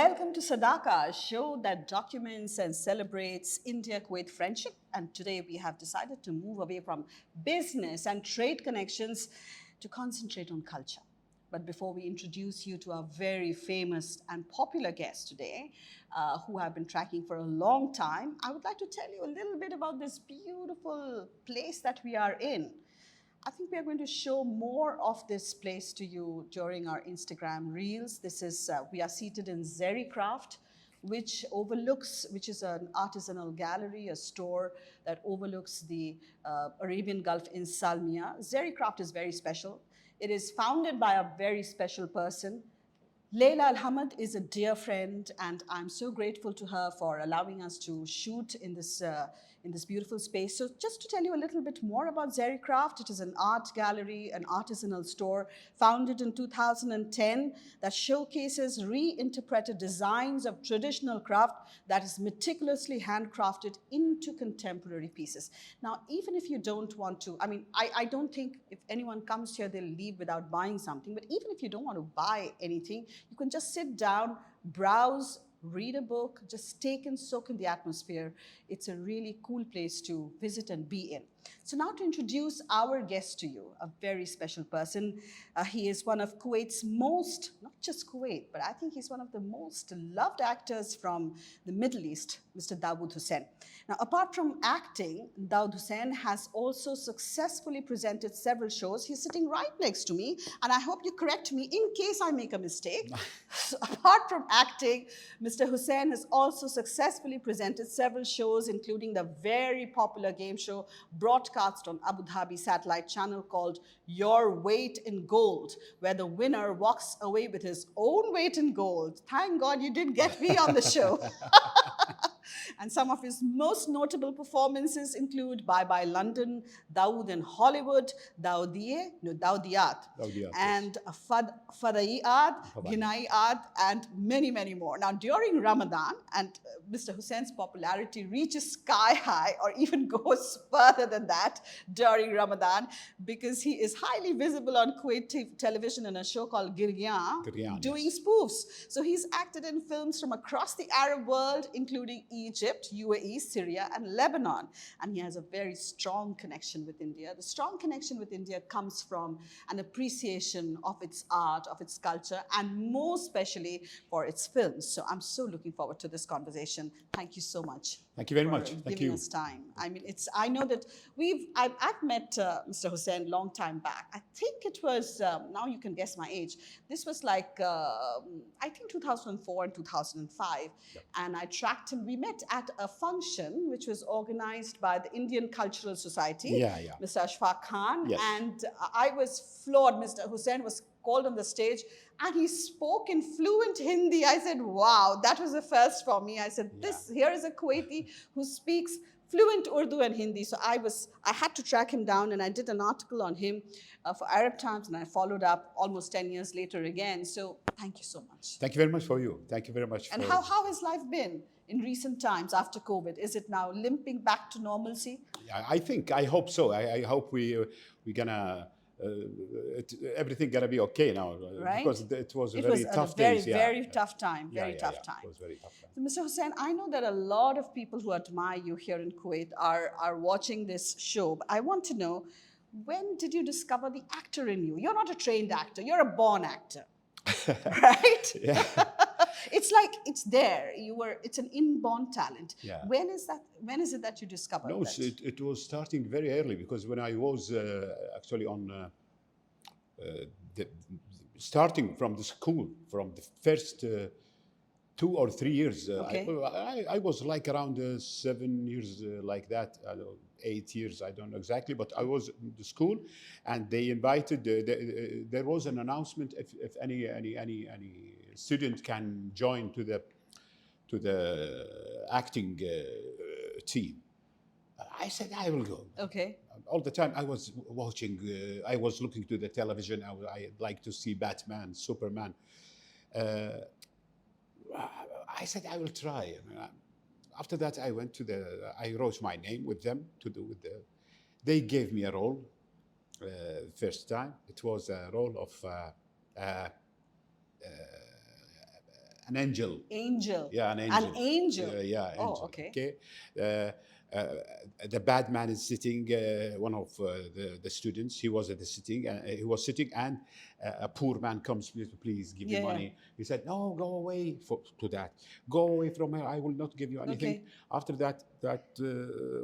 Welcome to Sadaaqa, a show that documents and celebrates India-Kuwait friendship. And today we have decided to move away from business and trade connections to concentrate on culture. But before we introduce you to our very famous and popular guest today, who I've been tracking for a long time, I would like to tell you a little bit about this beautiful place that we are in. I think we are going to show more of this place to you during our Instagram reels. This is, we are seated in Zericraft, which is an artisanal gallery, a store that overlooks the Arabian Gulf in Salmiya. Zericraft is very special. It is founded by a very special person. Leila Al-Hamad is a dear friend, and I'm so grateful to her for allowing us to shoot in this beautiful space. So just to tell you a little bit more about Zericraft, it is an art gallery, an artisanal store founded in 2010 that showcases reinterpreted designs of traditional craft that is meticulously handcrafted into contemporary pieces. Now, even if you don't want to, I don't think if anyone comes here, they'll leave without buying something, but even if you don't want to buy anything, you can just sit down, browse, read a book, just take and soak in the atmosphere. It's a really cool place to visit and be in. So now to introduce our guest to you, a very special person. He is one of Kuwait's most, not just Kuwait, but I think he's one of the most loved actors from the Middle East, Mr. Dawood Hussein. Now, apart from acting, Dawood Hussein has also successfully presented several shows. He's sitting right next to me, and I hope you correct me in case I make a mistake. So apart from acting, Mr. Hussein has also successfully presented several shows, including the very popular game show broadcast on Abu Dhabi satellite channel called Your Weight in Gold, where the winner walks away with his own weight in gold. Thank God you did get me on the show. And some of his most notable performances include Bye Bye London, Dawood in Hollywood, Dawdiyat, and Fadai'at, Ginai'at, and many, many more. Now, during Ramadan, and Mr. Hussein's popularity reaches sky high or even goes further than that during Ramadan, because he is highly visible on Kuwait television in a show called Giryan, doing spoofs. So he's acted in films from across the Arab world, including Egypt, UAE, Syria, and Lebanon. And he has a very strong connection with India. The strong connection with India comes from an appreciation of its art, of its culture, and more especially for its films. So I'm so looking forward to this conversation. Thank you so much. Thank you very much. Thank you. Giving us time. I know that I've met Mr. Hussein long time back. I think it was, now you can guess my age. This was like, I think 2004 and 2005. Yep. And I tracked him. We met at a function which was organized by the Indian Cultural Society, Mr. Ashfaq Khan. Yes. And I was floored. Mr. Hussein was called on the stage and he spoke in fluent Hindi. I said, wow, that was a first for me. I said, here is a Kuwaiti who speaks fluent Urdu and Hindi. So I had to track him down, and I did an article on him for Arab Times, and I followed up almost 10 years later again. So thank you so much. Thank you very much for you. Thank you very much. And how has life been in recent times after COVID? Is it now limping back to normalcy? I hope so. I hope we're gonna, everything gonna be okay now. Right? Because it was a very tough days. Very tough time. Very tough time. It was very tough time. So, Mr. Hussein, I know that a lot of people who admire you here in Kuwait are watching this show. But I want to know, when did you discover the actor in you? You're not a trained actor. You're a born actor. Right? Yeah. It's like it's there. It's an inborn talent. Yeah. When is it that you discovered No, that? it was starting very early, because when I was actually on starting from the school, from the first 2 or 3 years, I was like around 7 years like that. 8 years, I don't know exactly, but I was in the school, and they invited. There was an announcement if any student can join to the acting team. I said I will go. Okay. All the time I was watching. I was looking to the television. I like to see Batman, Superman. I said I will try. After that, I went to I wrote my name with them they gave me a role. First time, it was a role of an angel. Angel. Yeah, an angel. An angel. Yeah, angel. Oh, okay. Okay. Uh, the bad man is sitting. One of the students. He was at the sitting. He was sitting, and a poor man comes. Please give me Yeah, yeah. money. He said, "No, go away to that. Go away from here. I will not give you anything." Okay. After that,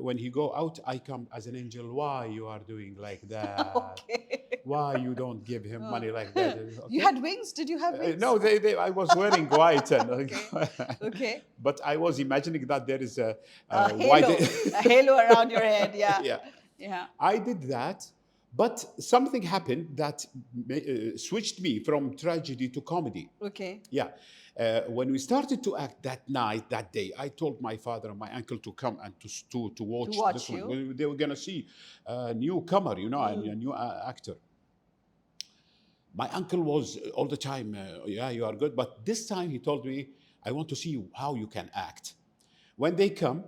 when he go out, I come as an angel. Why you are doing like that? Okay. Why you don't give him money like that? You had wings? Did you have wings? No, I was wearing white, and Okay. but I was imagining that there is a A white. halo. A halo around your head. Yeah. Yeah, Yeah. I did that, but something happened that switched me from tragedy to comedy. Okay. Yeah. When we started to act that night, that day, I told my father and my uncle to come and to watch this you. one. They were going to see a newcomer, you know, a new actor. My uncle was all the time, yeah, you are good. But this time he told me, I want to see how you can act. When they come,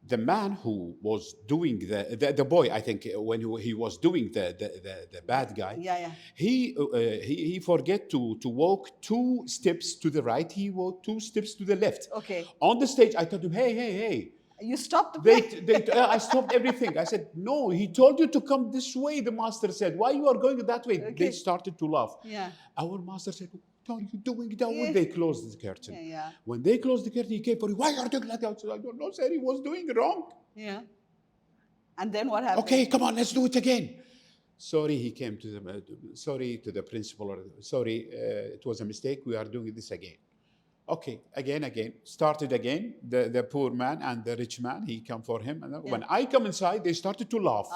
the man who was doing the boy, I think, when he was doing the bad guy, Yeah. he forget to walk 2 steps to the right. He walked 2 steps to the left. Okay. On the stage, I told him, hey. You stopped the play. I stopped everything. I said, no, he told you to come this way, the master said. Why you are going that way? Okay. They started to laugh. Yeah. Our master said, what are you doing that way? They closed the curtain. Yeah. When they closed the curtain, he came for you. Why are you doing like that? I said, I don't know, sir. He was doing wrong. Yeah. And then what happened? Okay, come on, let's do it again. Sorry, he came to the, sorry to the principal. Sorry, it was a mistake. We are doing this again. Okay, again, started again. The poor man and the rich man, he come for him. And when I come inside, they started to laugh.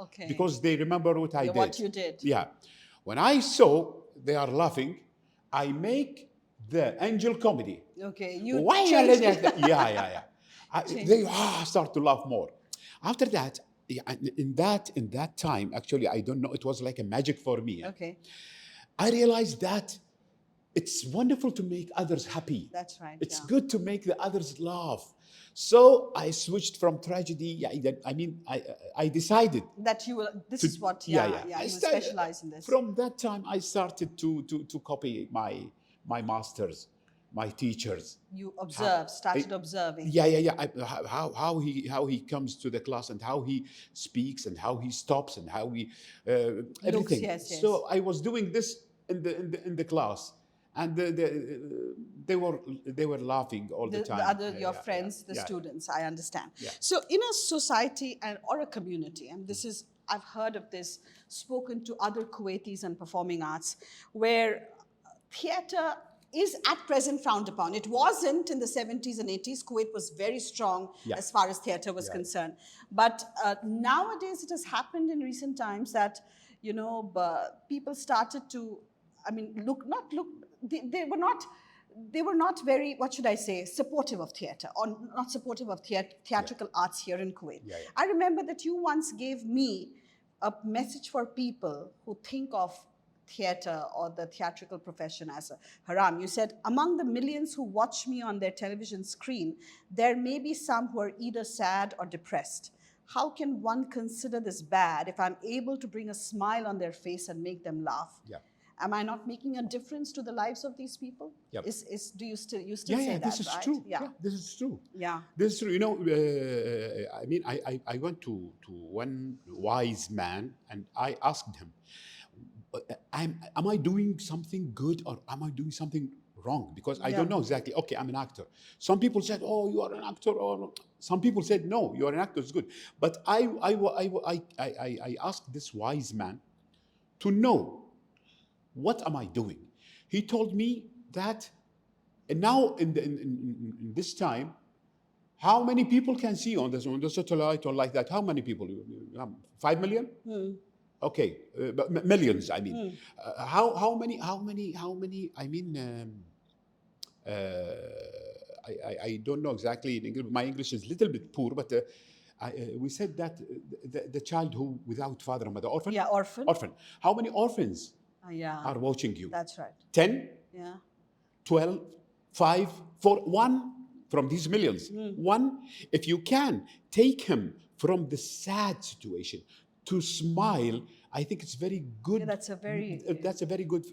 Okay. Because they remember what I did. What you did. Yeah. When I saw they are laughing, I make the angel comedy. Okay. You Why changed Yeah. They start to laugh more. After that, in that time, actually, I don't know, it was like a magic for me. Okay. I realized that it's wonderful to make others happy. That's right. It's good to make the others laugh. So I switched from tragedy. I decided that you will. This is what. You will specialize in this. From that time, I started to copy my masters, my teachers. You started observing. Yeah. How he comes to the class and how he speaks and how he stops and how he everything. Yes. So I was doing this in the class. And they were laughing all the time. Your friends, the students, I understand. Yeah. So in a society or a community, and this is, I've heard of this, spoken to other Kuwaitis and performing arts, where theatre is at present frowned upon. It wasn't in the 70s and 80s. Kuwait was very strong as far as theatre was concerned. But nowadays it has happened in recent times that, people started to, they were not very, what should I say, supportive of theatre, or not supportive of theatrical arts here in Kuwait. I remember that you once gave me a message for people who think of theatre or the theatrical profession as a haram. You said, among the millions who watch me on their television screen, there may be some who are either sad or depressed. How can one consider this bad if I'm able to bring a smile on their face and make them laugh? Yeah. Am I not making a difference to the lives of these people? Yep. Do you still say that? This is right? true. Yeah, this is true. Yeah, this is true. I went to one wise man and I asked him, am I doing something good or am I doing something wrong? Because I don't know exactly. Okay, I'm an actor. Some people said, "Oh, you are an actor," or some people said, "No, you are an actor. It's good." But I asked this wise man to know, what am I doing? He told me that now in this time, how many people can see on the satellite or like that? How many people? 5 million? Okay, but millions. I mean, how many? I mean, I don't know exactly in English. My English is a little bit poor, but we said that the child who without father and mother, orphan. Yeah, orphan. Orphan. How many orphans? Are watching you? That's right. 10? Yeah. 12? 5? 4? 1 from these millions. 1, if you can take him from the sad situation to smile I think it's very good. Yeah, that's a very good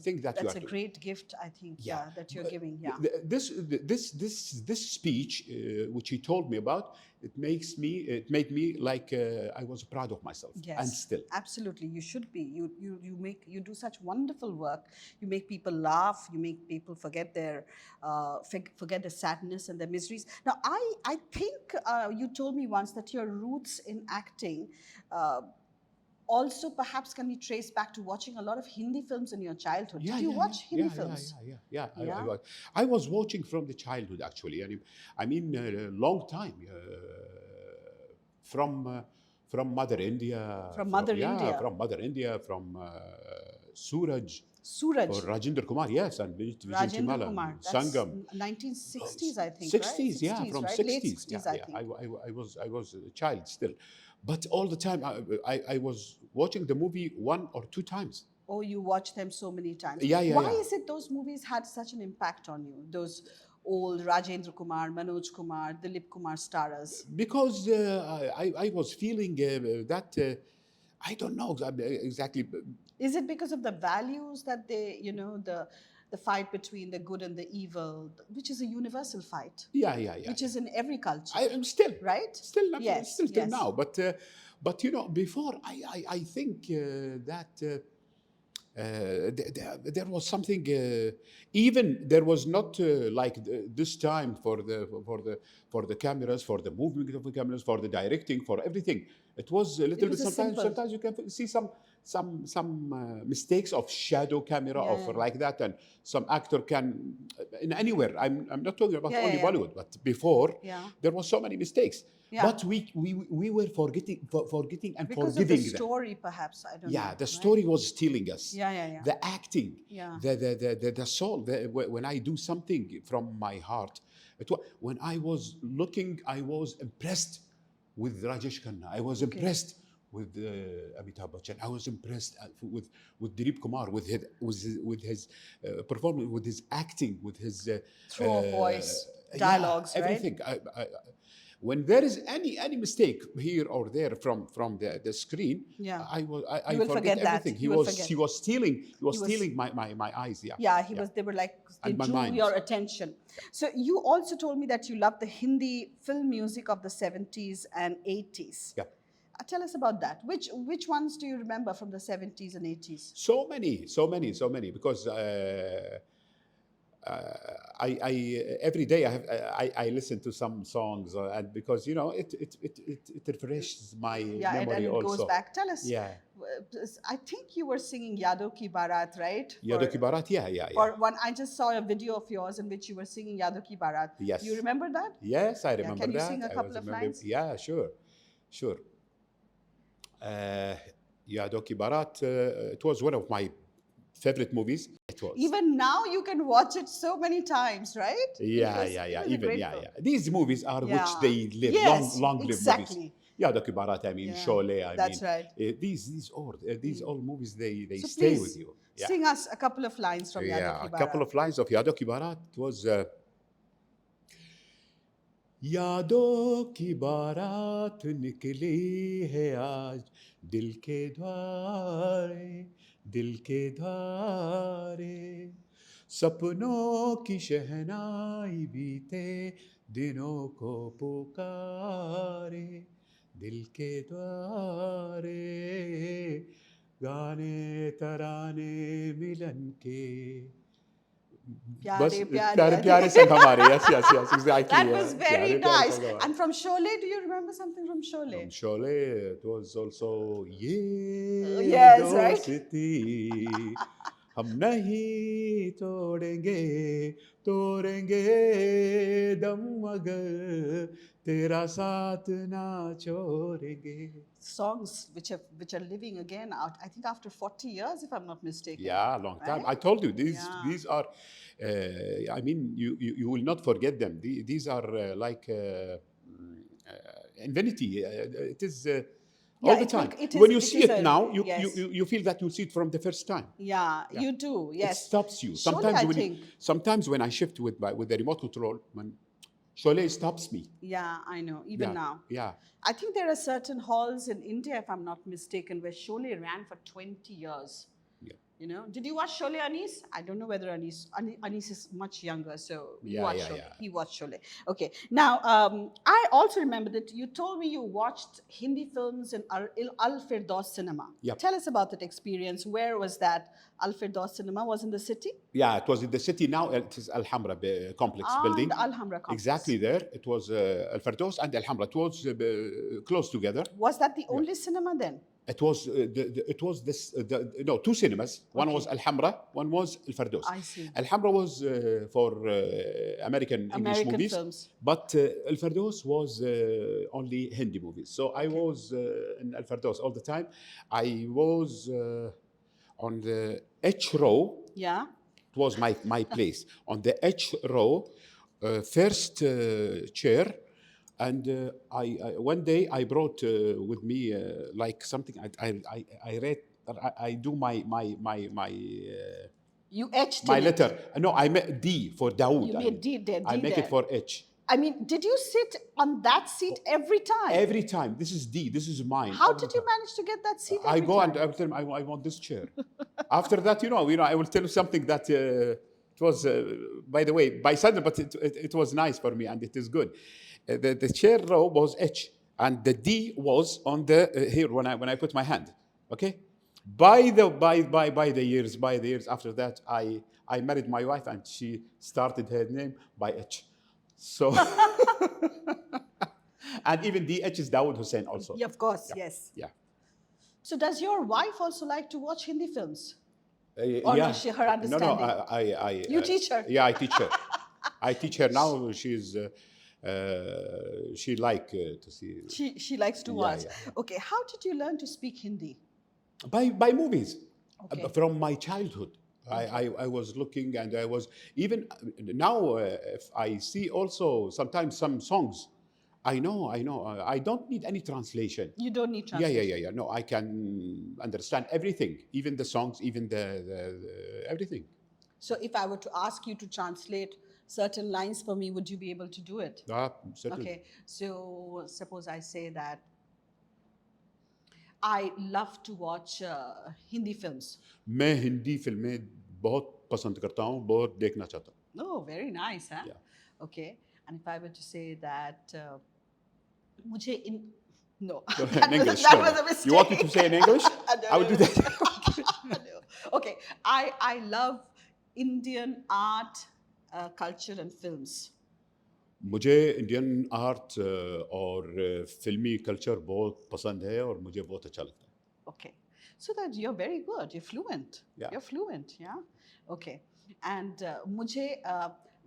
thing that you are that's a doing. great gift, I think. Yeah, that you're giving. Yeah. This speech, which he told me about, it made me like I was proud of myself, and Yes, still. absolutely. You should be. You do such wonderful work. You make people laugh. You make people forget their forget their sadness and their miseries. Now, I think you told me once that your roots in acting. Also, perhaps can be traced back to watching a lot of Hindi films in your childhood. Did you watch Hindi films? Yeah. I was watching from the childhood, actually. I mean, a long time from Mother India. From Mother India. From Mother India, from Suraj. Suraj. Or Rajendra Kumar, yes, and Vijay Rajendra Timala, Kumar. That's Sangam. 1960s, I think, 60s, right? yeah, from right? 60s. Late 60s, I think. I was a child still. But all the time, I was watching the movie 1 or 2 times. Oh, you watched them so many times. Yeah. Why is it those movies had such an impact on you? Those old Rajendra Kumar, Manoj Kumar, Dilip Kumar starers. Because I was feeling that, I don't know exactly. Is it because of the values that they, the fight between the good and the evil, which is a universal fight? Yeah. Which is in every culture. I am still. Right? Still not. Yes. Still till now. But before I think that. There was something. Even there was not like this time for the cameras, for the movement of the cameras, for the directing, for everything. It was a little bit. Sometimes you can see some mistakes of shadow camera or like that, and some actor can in anywhere. I'm not talking about only Bollywood, but before there was so many mistakes. Yeah. But we were forgetting and because forgiving of the story, perhaps. I don't know. Yeah, the story was stealing us. Yeah. The acting, the soul. When I do something from my heart, when I was looking, I was impressed with Rajesh Khanna. I was impressed with Amitabh Bachchan. I was impressed with Dilip Kumar, with his performance, with his acting, with his throw of voice, dialogues, everything. When there is any mistake here or there from the screen, I forget everything. He was stealing my eyes. They were like, they drew your attention. So you also told me that you love the Hindi film music of the 70s and 80s. Yeah. Tell us about that. Which ones do you remember from the 70s and 80s? So many, because I every day I listen to some songs, and because it refreshes my memory and it also. goes back. Tell us. Yeah. I think you were singing Yado Ki Barat, right? Yado Ki Barat, yeah. Or one, I just saw a video of yours in which you were singing Yado Ki Barat. Yes. You remember that? Yes, I remember that. Can you sing a couple of lines? Yeah, sure. Yado Ki Barat, it was one of my favorite movies. It was. Even now you can watch it so many times, right? Yeah. These movies are which they live, long live movies. Yado Ki Barat, I mean, Sholay, That's right. These old movies, they so stay with you. Yeah. Sing us a couple of lines from Yado Ki Barat. A couple of lines of Yado Ki Barat. It was यादों की बारात निकली है आज दिल के द्वारे सपनों की शहनाई बीते दिनों को पुकारे दिल के द्वारे गाने तराने मिलन के प्यारे संग हमारे. Yes, exactly. That was very nice. And from Sholay, do you remember something from Sholay? From Sholay, it was also yes, right? हम नहीं तोड़ेंगे दम मगर तेरा साथ ना छोड़ेंगे. Songs which are living again out, I think after 40 years, if I'm not mistaken. Yeah, long time. Right? I told you these are. I mean, you will not forget them. These are like infinity. It is. All the time. When you see it now, you feel that you see it from the first time. Yeah. You do. Yes. It stops you. Sometimes when I shift with the remote control, Sholay stops me. Yeah, I know. Even Yeah, now. yeah. I think there are certain halls in India, if I'm not mistaken, where Sholay ran for 20 years. Yeah. You know, did you watch Sholay, Anis? I don't know whether Anis is much younger, so you Yeah, watched yeah, Sholay. yeah. He watched Sholay. Okay. Now, I also remember that you told me you watched Hindi films in Al Firdaus Cinema. Yep. Tell us about that experience. Where was that? Al Firdaus Cinema was in the city? Yeah, it was in the city now. It is Al Hamra complex building. The Alhambra complex. Exactly there. It was Al Firdaus and Al Hamra. It was close together. Was that the only cinema then? It was it was this no, two cinemas. One was Al Hamra, one was Al Firdaus. I see. Al Hamra was for American English movies, films. but Al Firdaus was only Hindi movies. So I was in Al Firdaus all the time. I was on the H row. Yeah. It was my place on the H row, first chair. And I one day I brought with me like something I read. I do my You etched my in letter. It. No, I made D for Dawood. You made D there. I D make there. it for H. I mean, did you sit on that seat every time? Every time. This is D. This is mine. How did you manage to get that seat? I every go time? and I will tell him I want this chair. After that, I will tell you something that it was, by the way, by sudden, but it was nice for me and it is good. The chair row was H and the D was on the here when I put my hand. Okay, by the years after that, I married my wife and she started her name by H. So and even DH is Dawood Hussein also. Yeah, of course, yes. Yeah. So does your wife also like to watch Hindi films? Or yeah. is she her understanding? No, I You teach her? Yeah, I teach her. I teach her now. She's she like to see. She likes to watch. Yeah. Okay, how did you learn to speak Hindi? By movies. Okay. From my childhood. I was looking and I was even now if I see also sometimes some songs I know I don't need any translation. You don't need translation. Yeah. No, I can understand everything, even the songs, even the everything. So if I were to ask you to translate certain lines for me, would you be able to do it? Certainly. Okay, so suppose I say that I love to watch Hindi films. मैं हिंदी फिल्में बहुत पसंद करता हूँ, बहुत देखना चाहता हूँ. Oh, very nice, huh? Yeah. Okay, and if I were to say that मुझे in no In English. that was a mistake. You want me to say in English? I will do that. No. Okay, I love Indian art, culture and films. मुझे Indian art और फिल्मी culture बहुत पसंद है और मुझे बहुत अच्छा लगता है. Okay, so that you're very good. You're fluent. Yeah. You're fluent. Yeah. Okay, and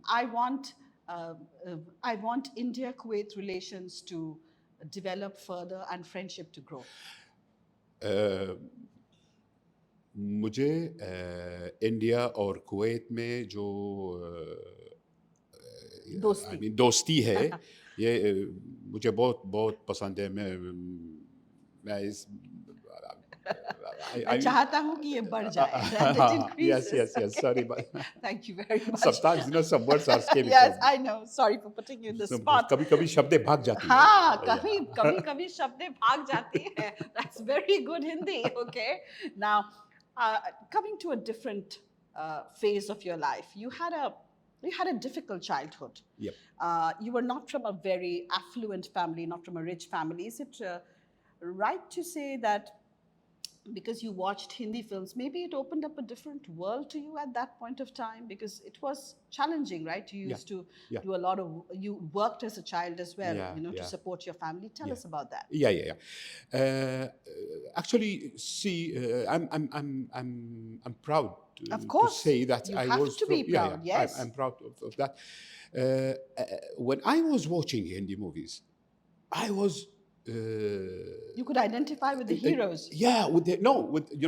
I want India-Kuwait relations to develop further and friendship to grow. मुझे इंडिया और कुवैत में जो दोस्ती है ये मुझे बहुत बहुत पसंद है. मैं इस मैं चाहता हूँ कि ये बढ़ जाए. That it increases. Yes. Sorry, but Thank you very much. sometimes some words are scary. Yes, I know. Sorry for putting you in the spot. कभी शब्दें भाग जाती हैं. हाँ, कभी शब्दें भाग जाती हैं. That's very good Hindi. Okay. Now, coming to a different phase of your life, you had a difficult childhood. Yep. You were not from a very affluent family, not from a rich family. Is it right to say that because you watched Hindi films, maybe it opened up a different world to you at that point of time? Because it was challenging, right? You used to do a lot of, you worked as a child as well, to support your family. Tell us about that. Yeah. Actually, see, I'm proud of course, to say that you I have was to be proud. Yes, I'm proud of that. When I was watching Hindi movies, I was. You could identify with the heroes. Yeah,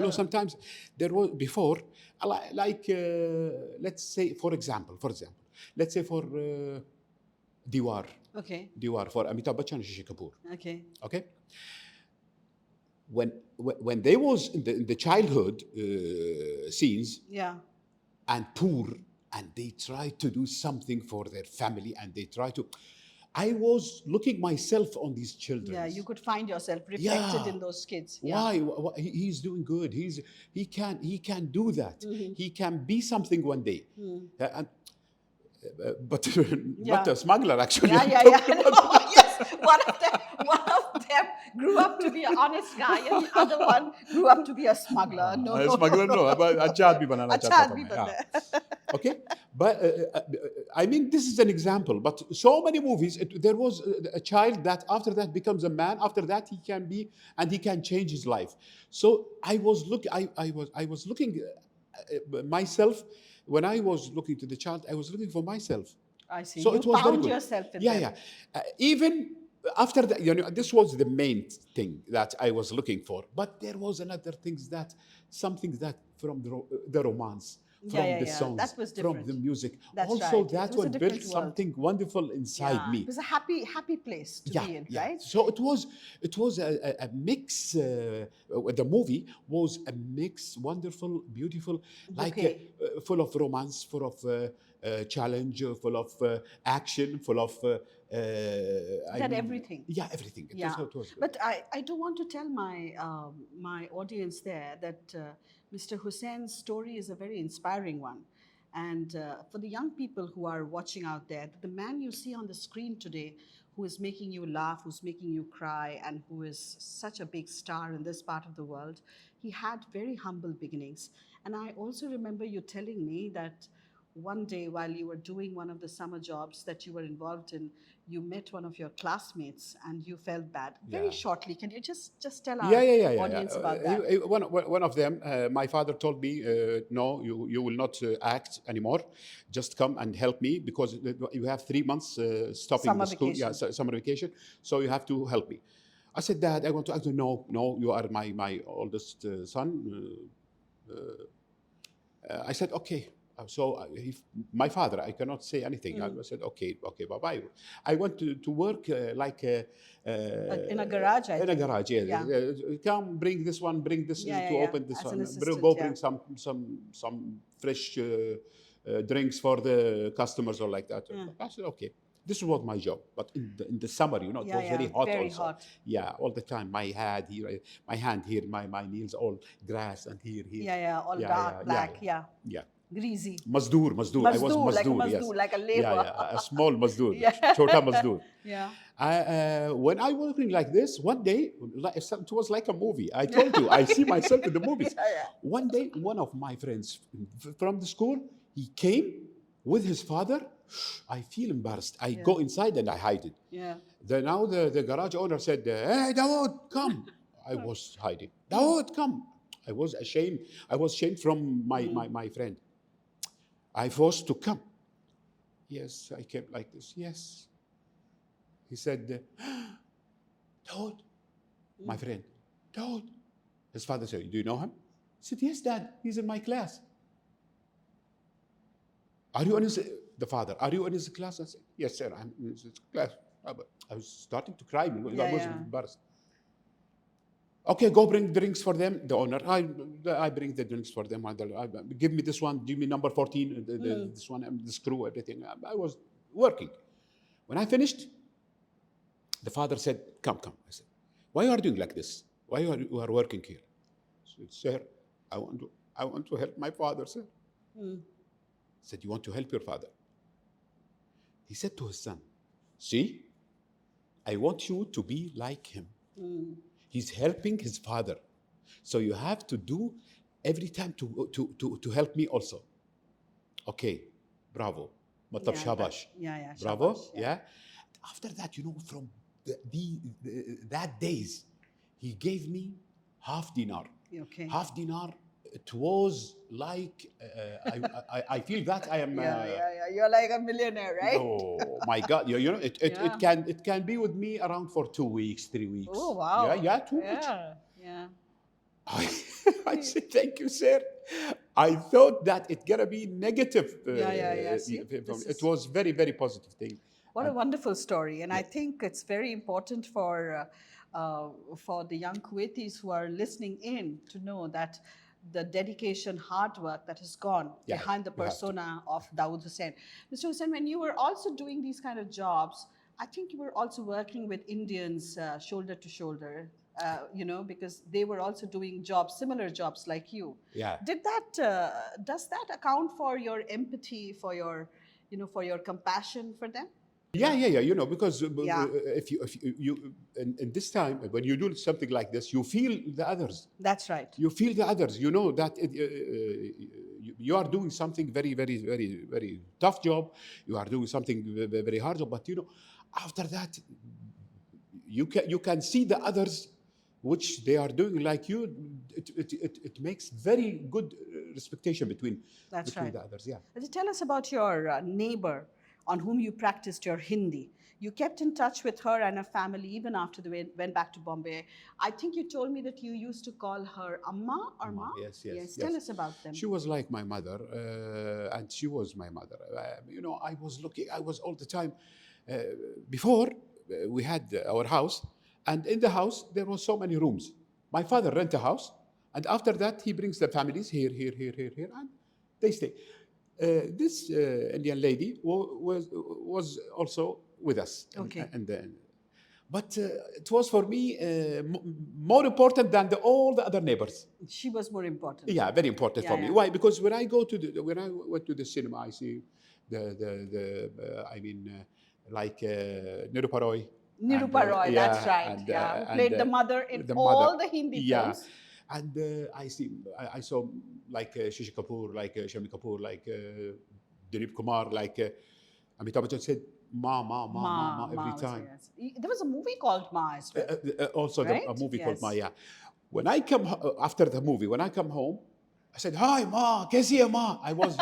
sometimes there was before, like let's say, for example, let's say for Diwar. Okay. Diwar for Amitabh Bachchan and Shashi Kapoor. Okay. When they was in the childhood scenes, yeah, and poor, and they try to do something for their family, and they try to. I was looking myself on these children. Yeah, you could find yourself reflected Yeah. in those kids. Yeah. Why? He's doing good. He can do that. He can be something one day. But not Yeah. a smuggler, actually. Yeah, I'm yeah, yeah. talking No, about. yes, one of them grew up to be an honest guy, and the other one grew up to be a smuggler. No, no, Smuggler, no. अच्छा आदमी बनाना अच्छा चाहता था आदमी मैं. बनना हाँ. है. Okay, but I mean, this is an example. But so many movies, there was a child that after that becomes a man. After that, he can be and he can change his life. So I was looking myself when I was looking to the child. I was looking for myself. I see. So You it was very found good. yourself in Yeah, them. yeah. Even after that, this was the main thing that I was looking for. But there was another things that something that from the romance, from Yeah, yeah, the yeah. songs, That was from different. the music. That's Also, right. It that was a one different built world. something wonderful inside Yeah, me. it was a happy place to Yeah, be in, yeah. right? So it was a mix. The movie was a mix, wonderful, beautiful, like Bouquet. full of romance, full of challenge, full of action, full of. I That mean, everything. yeah, everything. Yeah, It was good. but I do want to tell my audience there that Mr. Hussein's story is a very inspiring one, and for the young people who are watching out there, the man you see on the screen today, who is making you laugh, who's making you cry, and who is such a big star in this part of the world, he had very humble beginnings. And I also remember you telling me that one day while you were doing one of the summer jobs that you were involved in, you met one of your classmates and you felt bad. Very Yeah. shortly, can you just tell Yeah, our yeah, yeah, yeah, audience yeah. about that? One of them, my father told me, no, you will not act anymore. Just come and help me because you have 3 months stopping Summer the school, yeah, vacation. summer vacation. So you have to help me. I said, Dad, I want to act. No, no, you are my oldest son. I said, okay. So my father, I cannot say anything. I said, okay, bye bye. I went to work like In a garage, I in a think. garage. Yeah, Yeah. come bring this one, bring this Yeah, yeah, to yeah. open this As an one. assistant, Go yeah. bring some fresh drinks for the customers or like that. I said, okay. This is what my job. But in the summer, it Yeah, was very yeah, hot very also. hot. Yeah, all the time. My hand here, my nails all grass and here. Yeah, yeah, all Yeah, dark, yeah, black, yeah. yeah. Yeah. Greasy. Mazdoor. I was Mazdoor, like a mazdoor, yes. mazdoor, like a Yeah, labor. yeah, a small mazdoor, Yeah. chota mazdoor. Yeah. When I was working like this, one day, it was like a movie. I told you, I see myself in the movies. Yeah, yeah. One day, one of my friends from the school, he came with his father. I feel embarrassed. I go inside and I hide it. Yeah. Then now the garage owner said, hey, Dawood, come. I was hiding. Dawood, come. I was ashamed. I was ashamed from my friend. I forced to come. Yes, I kept like this. Yes. He said, Dawood, my friend, Dawood. His father said, do you know him? He said, yes, Dad, he's in my class. Are you in the father, are you in his class? I said, yes, sir, I'm in his class. I was starting to cry because I was embarrassed. Okay, go bring drinks for them. The owner, I bring the drinks for them. Give me this one. Give me number 14. This one, the screw, everything. I was working. When I finished, the father said, "Come." I said, "Why are you doing like this? Why you are working here?" I said, "Sir, I want to help my father, sir." I said, "You want to help your father?" He said to his son, "See, I want you to be like him. He's helping his father. So you have to do every time to help me also." Okay, bravo. Matab shabash. Yeah. Bravo, Shabash, yeah. After that, from that days, he gave me half dinar. Okay. Half dinar, it was like, I feel that I am... Yeah. You're like a millionaire, right? Oh my God! It can be with me around for 2 weeks, 3 weeks. Oh, wow. Yeah, too much. Yeah. I said, "Thank you, sir." I thought that it's gonna be negative. Yeah. See, it was very, very positive thing. What a wonderful story. And I think it's very important for the young Kuwaitis who are listening in to know that the dedication, hard work that has gone Yeah, behind the you have to. persona of Dawood Hussein. Mr. Hussein, when you were also doing these kind of jobs, I think you were also working with Indians shoulder to shoulder, because they were also doing jobs, similar jobs like you. Yeah. Does that account for your empathy, for your, for your compassion for them? Yeah. Because Yeah. if you in this time when you do something like this, you feel the others. That's right. You feel the others. You know that you are doing something very, very, very, very tough job. You are doing something very hard job. But after that, you can see the others, which they are doing like you. It makes very good respectation between That's right. the others. Yeah. Tell us about your neighbor on whom you practiced your Hindi. You kept in touch with her and her family even after they went back to Bombay. I think you told me that you used to call her Amma or Ma? Yes. Tell us about them. She was like my mother, and she was my mother. I was all the time. Before, we had our house, and in the house, there were so many rooms. My father rent a house, and after that, he brings the families here, and they stay. This Indian lady was also with us. Okay. But it was for me more important than all the other neighbors. She was more important. Yeah, very important for me. Yeah. Why? Because when I went to the cinema, I see like Nirupa Roy. Nirupa Roy, that's right. Who played the mother in all the Hindi films. And I saw like Shishi Kapoor, like Shami Kapoor, like Dilip Kumar, like Amitabh Bachchan said, Ma, every time. Yes. There was a movie called Ma as well. Also, right? a movie called Ma, yeah. When I come after the movie, when I come home, I said, "Hi, Ma, kaisi hai, Ma?" I was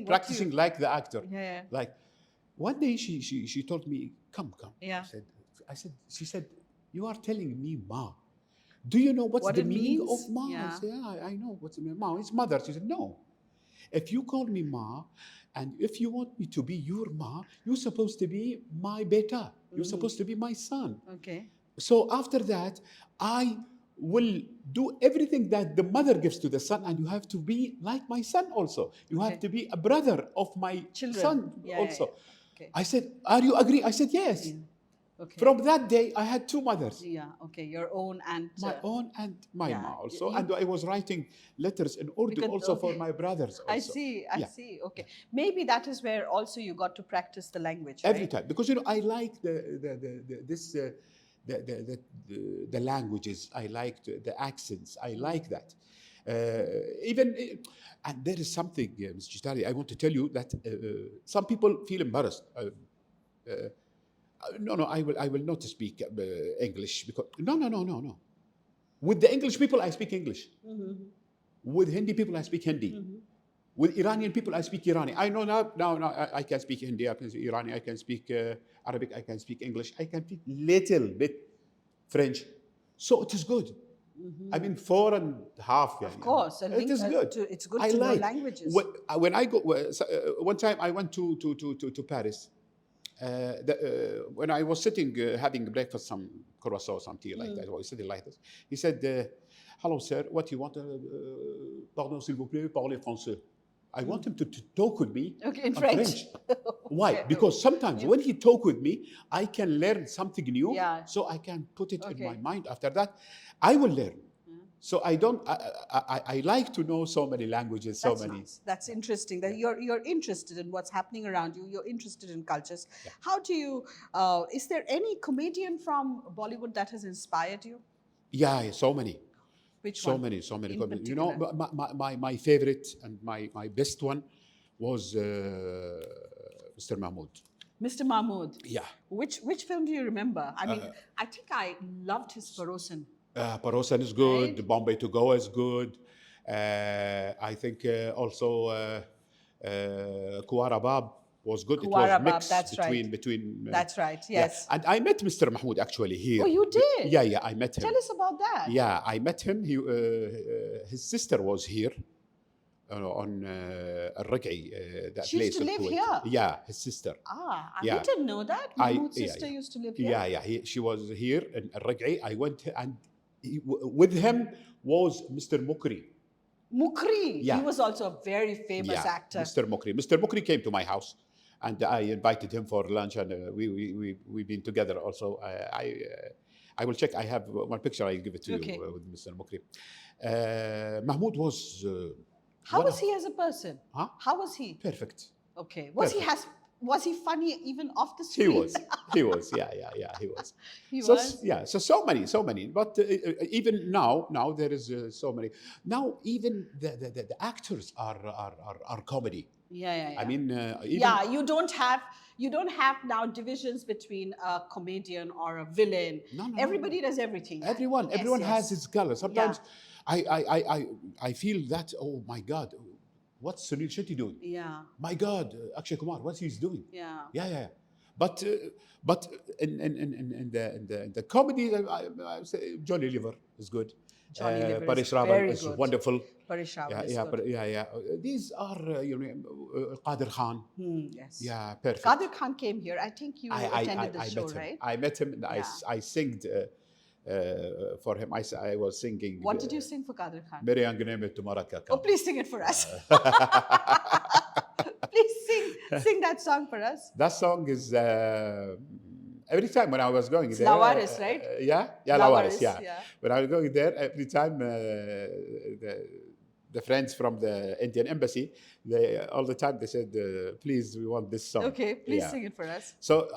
practicing like the actor. Yeah. Like one day, she told me, "Come." Yeah. She said, "You are telling me Ma. Do you know what's the meaning means? of Ma?" Yeah. I said, "Yeah, I know what's the meaning. Ma, it's mother." She said, "No. If you call me Ma, and if you want me to be your Ma, you're supposed to be my beta. You're supposed to be my son." Okay. So after that, I will do everything that the mother gives to the son, and you have to be like my son also. You have to be a brother of my Children. son Yeah, also. yeah. Okay. I said, "Are you agree?" I said, "Yes." Yeah. Okay. From that day, I had two mothers. Yeah. Okay. Your own and My own and my yeah. ma also. And I was writing letters in Urdu also for my brothers also. I see. Okay. Maybe that is where also you got to practice the language, Every right? time. Because, I like the languages. I like the accents. I like that. And there is something, Mr. Chitali, I want to tell you that some people feel embarrassed. No, I will not speak English because no. With the English people, I speak English. With Hindi people, I speak Hindi. With Iranian people, I speak Irani. I know now I can speak Hindi, I can speak Irani, I can speak Arabic, I can speak English, I can speak little bit French. So it is good. I mean, 4.5. Of course. It is good. It's good to know languages. When I go, one time I went to Paris. When I was sitting having breakfast, some croissant, some tea like that, I was sitting like this. He said, "Hello, sir, what do you want? Pardon, s'il vous plaît, parlez français." I want him to talk with me in French. Why? Because sometimes when he talk with me, I can learn something new, so I can put it in my mind. After that, I will learn. So I like to know so many languages, so many. Nice. That's interesting. That you're interested in what's happening around you. You're interested in cultures. Yeah. How do you? Is there any comedian from Bollywood that has inspired you? Yeah, so many. Which so one? many. In My favorite and my best one was Mr. Mahmood. Mr. Mahmood. Yeah. Which film do you remember? I mean, I think I loved his Parosan. Parosan is good. Right? Bombay to Goa is good. I think also Kuwara Bab was good. Kuwara It was mixed Bab, between. That's right. Yes. Yeah. And I met Mr. Mahmood actually here. Oh, you did? Yeah. I met him. Tell us about that. Yeah, I met him. His sister was here on Al-Raqi, that she place. Used to live Kuwait. Here? Yeah, his sister. I didn't know that. Mahmood's sister used to live here. Yeah. She was here in Al-Raqi. I went and with him was Mr. Mukri. Mukri, Yeah. he was also a very famous actor. Mr. Mukri. Mr. Mukri came to my house, and I invited him for lunch, and we've been together also. I will check. I have one picture. I'll give it to Okay. you with Mr. Mukri. Mahmoud was. How was he as a person? Huh? How was he? Perfect. Okay. Perfect. Was he funny even off the He screen? was. He was. Yeah. He was. He So, was. yeah. So many. But even now there is so many. Now even the actors are comedy. Yeah. I mean, even Yeah, you don't have now divisions between a comedian or a villain. No. Everybody does everything. Everyone Yes. has his color. Sometimes I feel that, oh my God, what's Sunil Shetty doing? Yeah. My God, Akshay Kumar, what's he's doing? Yeah. Yeah. But in the comedy, I say Johnny Lever is good. Johnny Lever is Paresh Rawal very is good. wonderful. Paresh Rawal is good. Yeah. These are Qadir Khan. Yes. Yeah, perfect. Qadir Khan came here. I think you attended the show, met him. right? I met him and Yeah. I singed for him. I was singing. What did you sing for Qadir Khan? Mere angne tumhara kya Oh, kaam? please sing it for us. Please sing that song for us. That song is every time when I was going It's there. Lawaris, right? Yeah, Lawaris, Lawaris, yeah. yeah. When I was going there, every time the friends from the Indian embassy, all the time they said, "Please, we want this song." Okay, please Yeah. sing it for us. So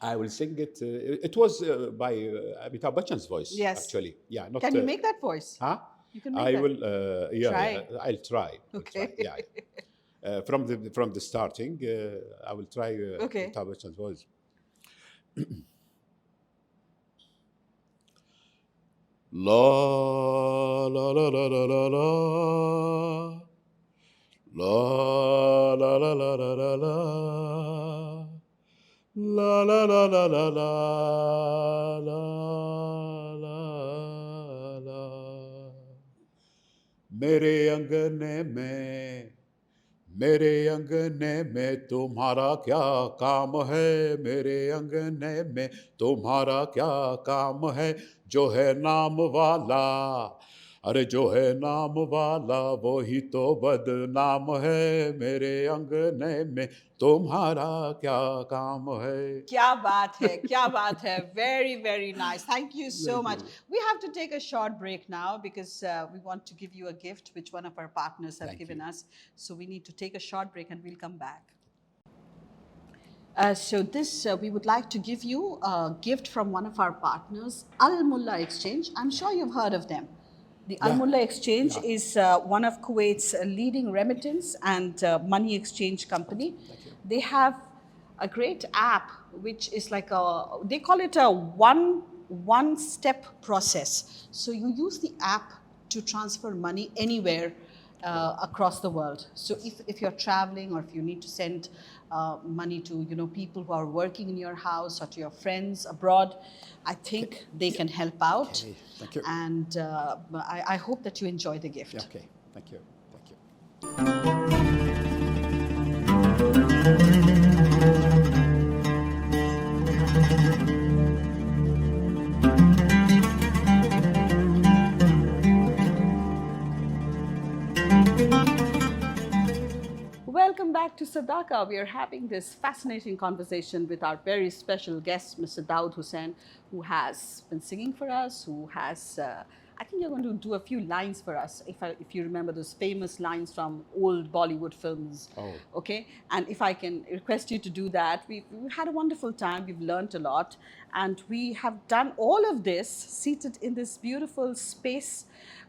I will sing it. It was by Amitabh Bachchan's voice. Yes. Actually, yeah. Not. Can you make that voice? Huh? You can make I that. will. Try. Yeah, I'll try. Okay. Yeah. From the starting, I will try Okay. Amitabh Bachchan's voice. La la la la la la la. La la la la la la la. La la la la la la la la la. मेरे अंगने में तुम्हारा क्या काम है? मेरे अंगने में तुम्हारा क्या काम है? जो है नाम वाला, अरे जो है नाम वाला वो ही तो बदनाम है। मेरे अंगने में तुम्हारा क्या काम है? क्या बात है. Very, very nice. Thank you so much. We have to take a short break now because we want to give you a gift which one of our partners have given us. So we need to take a short break and we'll come back. So this, we would like to give you a gift from one of our partners, Al Mullah Exchange. I'm sure you've heard of them. The Al Mullah Exchange is one of Kuwait's leading remittance and money exchange company. They have a great app which is like they call it a one-step process. So you use the app to transfer money anywhere across the world. So if you're traveling or if you need to send money to people who are working in your house or to your friends abroad, I think they can help out. Okay, thank you. And I hope that you enjoy the gift. Okay, thank you. Welcome back to Sadaaqa. We are having this fascinating conversation with our very special guest, Mr. Dawood Hussein, who has been singing for us, who has, I think you're going to do a few lines for us, if you remember those famous lines from old Bollywood films. Oh. Okay? And if I can request you to do that, we've had a wonderful time, we've learned a lot, and we have done all of this seated in this beautiful space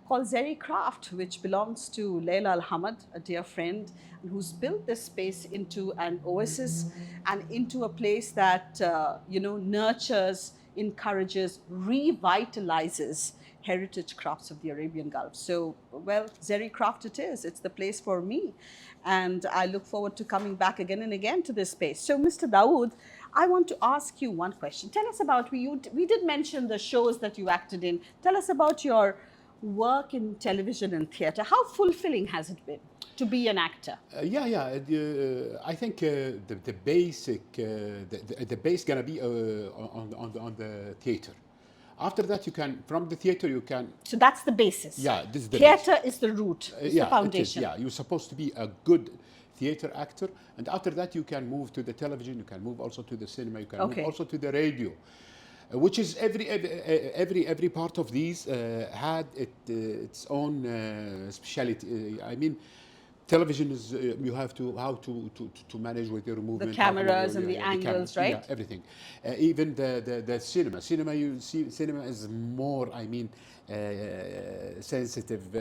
called Zeri Craft, which belongs to Leila Al-Hamad, a dear friend, who's built this space into an oasis and into a place that nurtures, encourages, revitalizes heritage crafts of the Arabian Gulf. So, well, Zeri Craft it is. It's the place for me. And I look forward to coming back again and again to this space. So, Mr. Dawood, I want to ask you one question. Tell us about, we did mention the shows that you acted in. Tell us about your work in television and theatre. How fulfilling has it been to be an actor? I think the basic, the base gonna be on the theatre. After that, you can, from the theater, you can. So that's the basis. Yeah, this is the Theater is the root, it's the yeah, foundation. it is, yeah, you're supposed to be a good theater actor, and after that, you can move to the television. You can move also to the cinema. You can move also to the radio, which is every part of these had its own speciality. I mean, television is you have to how to manage with your movement, the cameras and the angles, right? Yeah, everything. Even the cinema you see, cinema is more, I mean, sensitive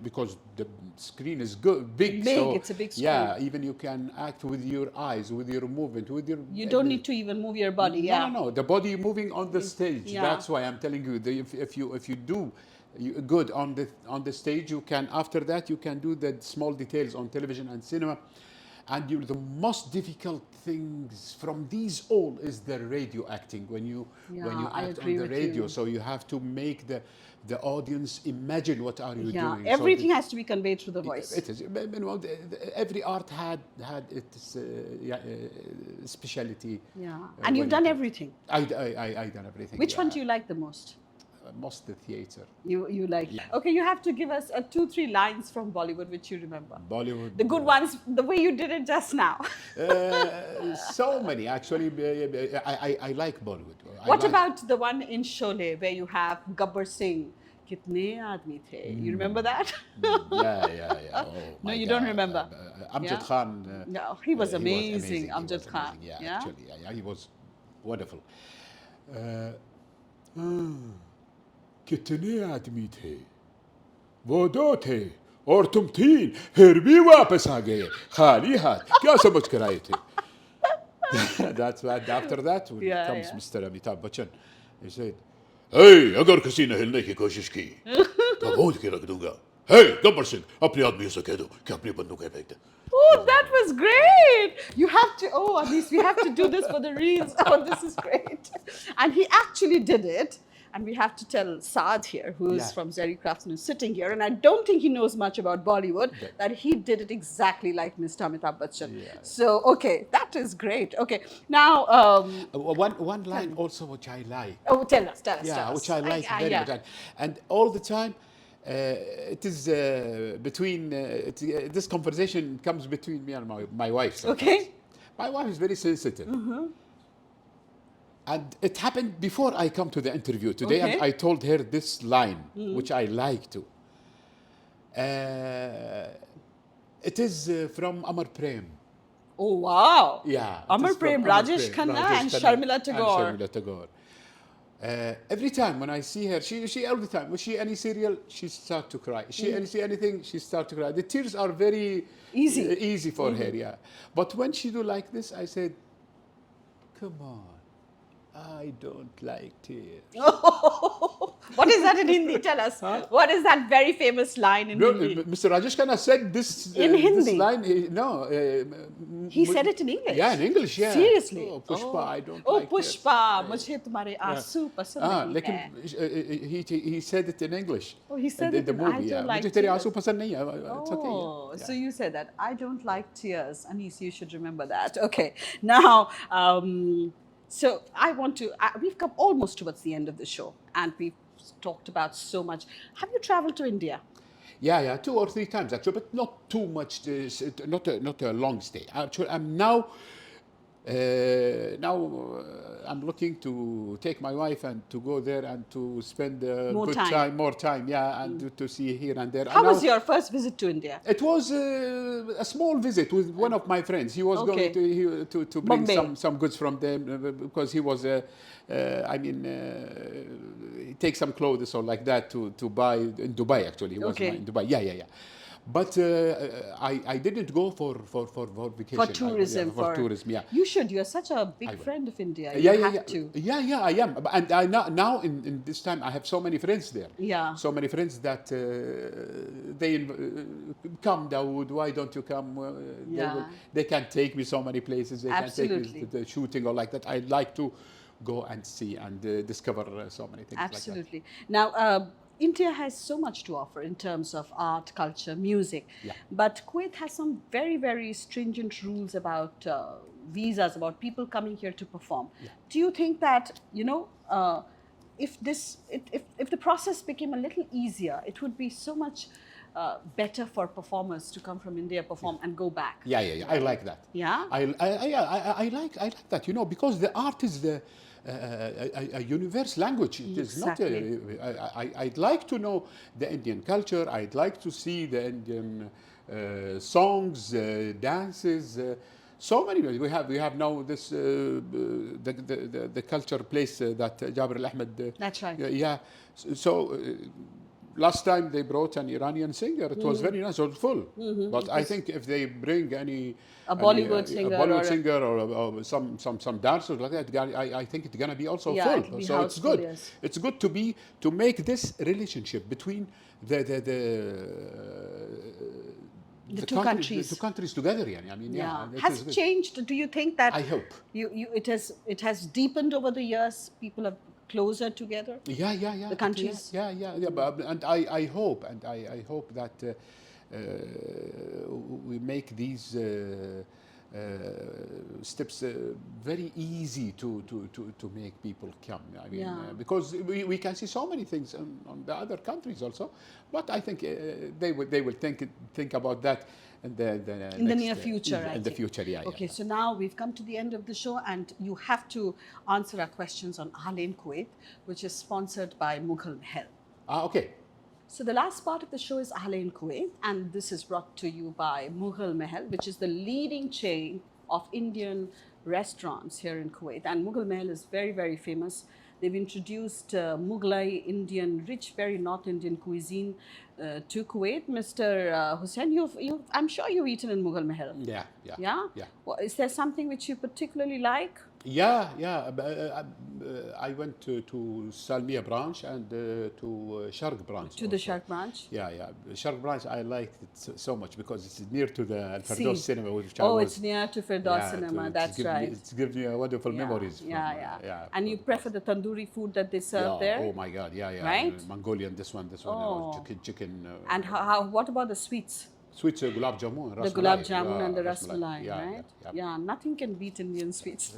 because the screen is big, so it's a big screen. yeah, even you can act with your eyes, with your movement, with your, you don't need to even move your body. No, the body moving on the stage. That's why I'm telling you, if you do good on the stage, you can, after that you can do the small details on television and cinema. And the most difficult things from these all is the radio acting, when you act on the radio. So you have to make the audience imagine what are you doing. Everything has to be conveyed through the voice. It is. Every art had its speciality. Yeah, and you've done everything. I done everything. Which one do you like the most? Most the theater. You like? Yeah. Okay, you have to give us 2-3 lines from Bollywood which you remember. Bollywood. The good ones, the way you did it just now. So many, actually. I like Bollywood. What about the one in Sholay where you have Gabbar Singh? Kitne aadmi the? You remember that? Yeah. Oh, no, you don't remember. Amjad Khan. No, he was amazing. Amjad Khan. Yeah, actually, he was wonderful. कितने आदमी थे, वो दो थे और तुम तीन, फिर भी वापस आ गए खाली हाथ, क्या समझ कर आए थे? That's why after that comes Mr. Amitabh Bachchan. He said, "Hey, अगर किसी ने हिलने की कोशिश की, तो भूल के रख दूंगा. Hey, Gabbar Singh, अपने आदमियों से कह दो कि अपनी बंदूकें फेंक दे." Oh, that was great! You have to. Oh, at least we have to do this for the reels. Oh, this is great. And he actually did it. And we have to tell Saad here, who is from Zeri Craftsman, who's sitting here, and I don't think he knows much about Bollywood, that he did it exactly like Mr. Amitabh Bachchan. Yeah. So, okay, that is great. Okay, now... one line also which I like. Oh, tell us. Yeah, which I like very much. And all the time, it is between... this conversation comes between me and my wife sometimes. Okay. My wife is very sensitive. Mm-hmm. And it happened before I come to the interview today, and I told her this line, which I like to. It is from Amar Prem. Oh, wow. Yeah. Amar Prem, Rajesh Khanna and Sharmila Tagore. Every time when I see her, she all the time, when she any serial, she start to cry. She see anything, she start to cry. The tears are very easy for her, yeah. But when she do like this, I said, come on. I don't like tears. What is that in Hindi? Tell us. Huh? What is that very famous line in Hindi? Mr. Rajesh Khanna said this in Hindi. This line. He said it in English. Yeah, in English. Yeah. Seriously. Oh, Pushpa, I don't like. Oh, Pushpa, mujhe tumhare aansu pasand nahi hai. He said it in English. Oh, he said in the movie. I don't like tears. Tere aansu pasand nahi hai. It's okay. Oh, so you said that. I don't like tears. Anis, you should remember that. Okay. Now. So I want to, we've come almost towards the end of the show, and we've talked about so much. Have you traveled to India? Yeah, 2 or 3 times actually, but not too much, not a long stay. Actually, I'm now I'm looking to take my wife and to go there and to spend more time, and to see here and there. How was your first visit to India? It was a small visit with one of my friends. He was going to bring some goods from them because he was, he takes some clothes or like that to buy in Dubai. Actually, he was in Dubai. Yeah. But I didn't go for vacation. For tourism. For tourism, yeah. You should. You're such a big friend of India. You have to. Yeah, I am. And I now in this time, I have so many friends there. Yeah. So many friends that they come, Dawood, why don't you come? They can take me so many places. They can take me to the shooting or like that. I like to go and see and discover so many things. Absolutely. Like that. Now, India has so much to offer in terms of art, culture, music. Yeah. But Kuwait has some very, very stringent rules about visas, about people coming here to perform. Yeah. Do you think that, if the process became a little easier, it would be so much better for performers to come from India, perform, and go back. Yeah. I like that. Yeah? I like that, because the art is a universe language. It is Exactly. not. I'd like to know the Indian culture. I'd like to see the Indian songs, dances. So many. We have now this the culture place that Jabir Al Ahmed. That's right. Yeah. So. Last time they brought an Iranian singer, it was very nice, it was full. But I think if they bring A Bollywood singer, a Bollywood or singer or some dancers like that, I think it's gonna be also Yeah, full. it'll be So it's houseful, good. yes. It's good to make this relationship between The two countries. the two countries together. I mean, Yeah. it Has is it good. changed? Do you think that I hope. it has deepened over the years? People are closer together. Yeah. The countries. Yeah. But, and I hope, that we make these steps very easy to make people come. I mean, Yeah. because we can see so many things on the other countries also, but I think they will think about that in the near future, I in the think. future, yeah. Okay, so now we've come to the end of the show, and you have to answer our questions on Ahlen Kuwait, which is sponsored by Mughal Mahal. Okay. So the last part of the show is Ahlen Kuwait, and this is brought to you by Mughal Mahal, which is the leading chain of Indian restaurants here in Kuwait. And Mughal Mahal is very, very famous. They've introduced Mughlai Indian, rich, very North Indian cuisine to Kuwait. Mr. Hussein, I'm sure you've eaten in Mughal Mahal. Yeah. Yeah? Well, is there something which you particularly like? Yeah. I went to Salmiya branch and to Sharq branch. To the Sharq branch? Yeah. Sharq branch, I liked it so much because it's near to the Al See. Firdaus cinema, which I Oh, was. it's near to Firdaus Cinema, that's right. It's given me wonderful memories. From, Yeah. And you prefer the tandoori food that they serve there? Oh my God, yeah. Right? Mongolian, this one, Oh. chicken. And what about the sweets? Sweets, gulab jamun, The gulab jamun and the rasmalai, right? Yeah. Nothing can beat Indian sweets.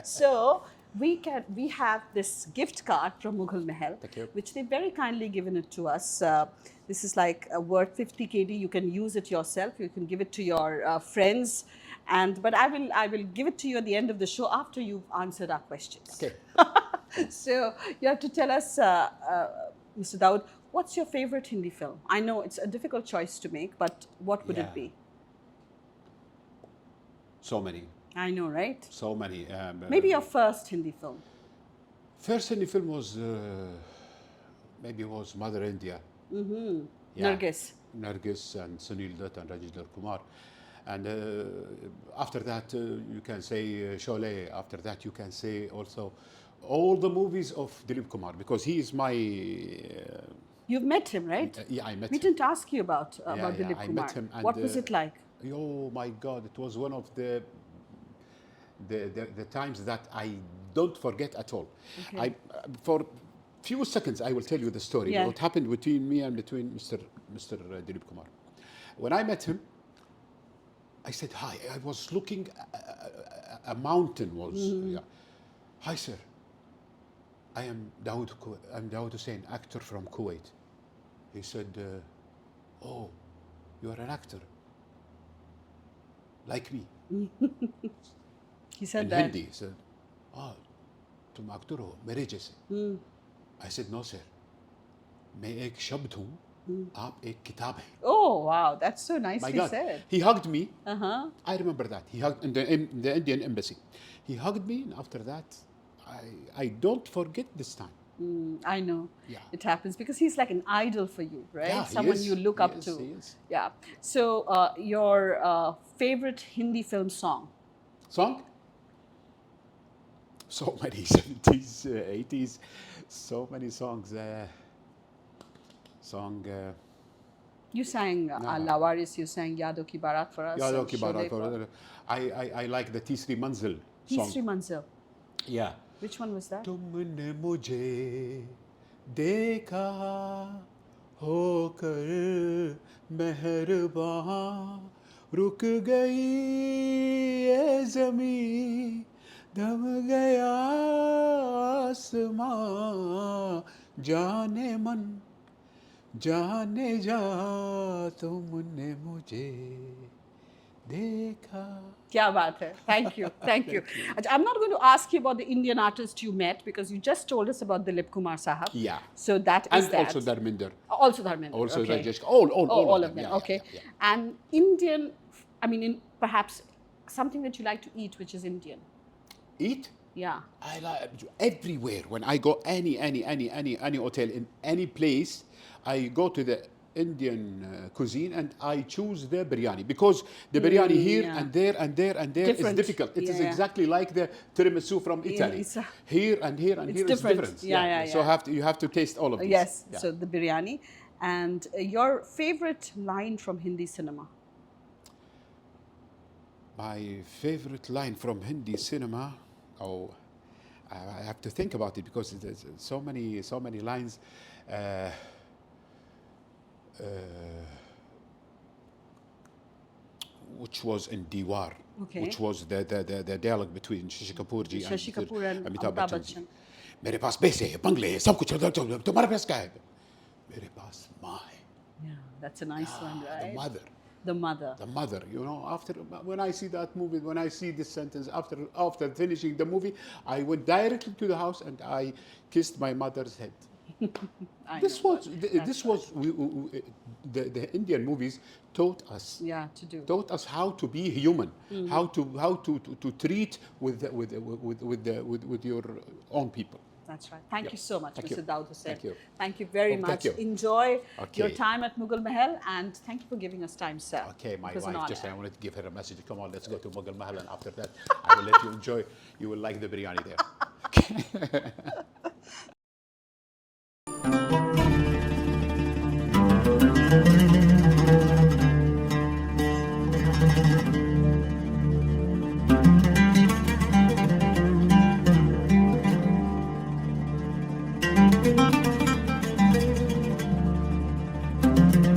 So we have this gift card from Mughal Mahal, Thank you. which they've very kindly given it to us. This is like worth 50 KD. You can use it yourself. You can give it to your friends, but I will give it to you at the end of the show after you've answered our questions. Okay. So you have to tell us, Mr. Dawood, what's your favorite Hindi film? I know it's a difficult choice to make, but what would it be? So many. I know, right? So many. Maybe your first Hindi film. First Hindi film was Mother India. Mm-hmm. Yeah. Nargis. and Sunil Dutt and Rajinder Kumar. And after that, you can say Sholay. After that, you can say also all the movies of Dilip Kumar, because he is my... You've met him, right? Yeah, I met We him. didn't ask you about Dilip Kumar. I met him. And, what was it like? Oh my God, it was one of the times that I don't forget at all. Okay. For few seconds, I will tell you the story. Yeah. What happened between me and between Mr. Dilip Kumar. When I met him, I said hi. I was looking, a mountain was. Yeah. Hi, sir. I am Dawood Hussein, actor from Kuwait. He said, oh, you are an actor. Like me. He said In that. Hindi. He said, तुम actor हो मेरे जैसे. I said, no, sir. मैं एक शब्द हूँ, आप एक किताब हैं. Oh, wow. That's so My nicely God. said. He hugged me. Uh-huh. I remember that. He hugged in the Indian embassy. He hugged me, and after that, I don't forget this time. I know. Yeah. It happens because he's like an idol for you, right? Yeah, he Someone is. you look He up is, to. he is. Yeah. So, your favorite Hindi film song? Song? So many 70s, 80s, so many songs. You sang Lawaris, you sang Yado Ki Barat for us. Yado and Ki Sholay Barat. for- I like the Tisri Manzil song. Tisri Manzil. Yeah. Which one was that? तुमने मुझे देखा होकर मेहरबान रुक गई ये ज़मीं दब गया आसमां जाने मन जाने जा तुमने मुझे देखा. Kya baat hai. Thank you. Thank you. I'm not going to ask you about the Indian artist you met because you just told us about Dilip Kumar Sahab. Yeah. So that is And that. also Dharminder. Also Dharminder. Also okay. Rajesh. All of them. Yeah, okay. yeah. And Indian, I mean, perhaps something that you like to eat, which is Indian. Eat? Yeah. I like everywhere. When I go any hotel in any place, I go to the Indian cuisine and I choose the biryani because the biryani here yeah. and there is Different. difficult. It is Yeah. exactly like the tiramisu from Italy. It's Here and here and it's here different. is different. Yeah. So you have to taste all of these. Yes. Yeah. So the biryani. And your favorite line from Hindi cinema? My favorite line from Hindi cinema. Oh, I have to think about it because there's so many lines. Which was in Diwar, Okay. which was the dialogue between Shashi Kapoor ji Shashi Kapoor and Amitabh Amitabh Bachchan ji. Bachchan. मेरे पास पैसे है, बंगले है, सब कुछ है, तुम्हारे पास क्या है? मेरे पास माँ है. Yeah, that's a nice one, The right? mother. The mother. The mother, after when I see that movie, when I see this sentence, after finishing the movie, I went directly to the house and I kissed my mother's head. This was the Indian movies taught us. Yeah, to do. Taught us how to be human, how to treat with your own people. That's right. Thank you so much, Thank Mr. you. Dawood Hussein. Thank you. Thank you very Oh, much. thank you. Enjoy Okay. your time at Mughal Mahal and thank you for giving us time, sir. Okay, my It was an wife honor. I wanted to give her a message. Come on, let's go to Mughal Mahal, and after that, I will let you enjoy. You will like the biryani there. Okay.